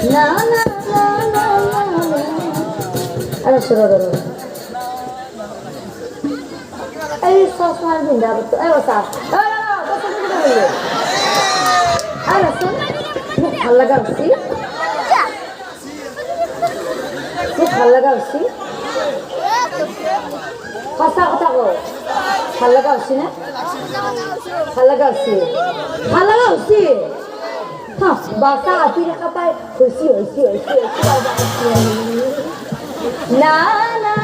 না না না না না আরে শুরু করো এই সসমার বিন্দা তো এই ওসা আরে শুন মুখ ভাল লাগা উঠছি মুখ ভাল লাগা উঠছি সঁচা কথা কো ভাল লাগা উঠছি না ভাল লাগা উঠছি ভাল লাগা উঠছি হ্যাঁ বাসা আতি রেখা পায় হইছি হইছি হইছি না না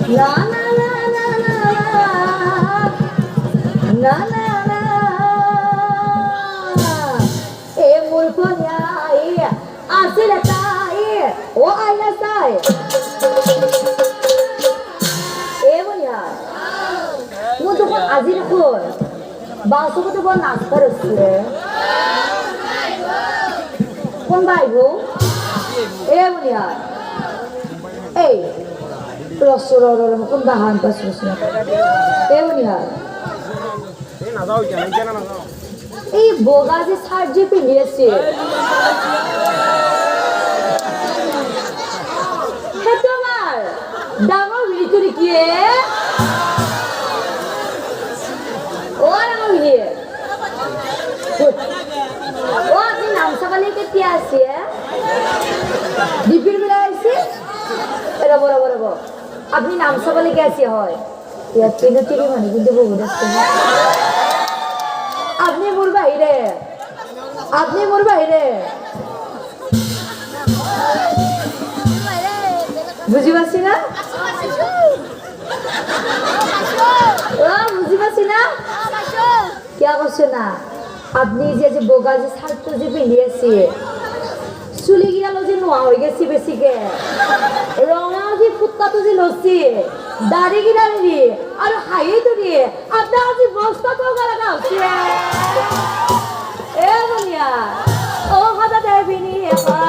না না না না না না না এ মূর্খ ন্যায় আসলে তাই ও আইনা তাই এ বনিয়া মু তখন আজি দেখুন বাসুকে তো বড় নাস্তা রসলে কোন ভাইব এ বনিয়া এই রসর কোন বাহান পাস রসনা এ বনিয়া এই বোগা যে শার্ট যে পিনিয়েছে হে তোমার ডাঙর ভিতরে কি ও ডাঙর ভিতরে ও আপনি নামসাবালে কেতিয়া আছে ডিপির বেলা আছে রব রব রব আপনি নামসাবালে গেছে হয় ইয়ার তিনে তিনে মানে কিন্তু বহু দেখছে আপনি মোর বাইরে বুঝি পাচ্ছি না বুঝি পাচ্ছি না क्या করছে না আপনি যে যে বোগা যে ছাত্র যে পিন্ধিয়েছি চুলি গিয়ালো যে নোয়া হয়ে গেছি বেশিকে রঙা যে ফুটকাটো যে লসি দাড়ি গিরালি আর হাইয়ে ধরি আপনার যে বস্তা তো লাগা হচ্ছে এ বনিয়া ও হাতা দেবিনি এখন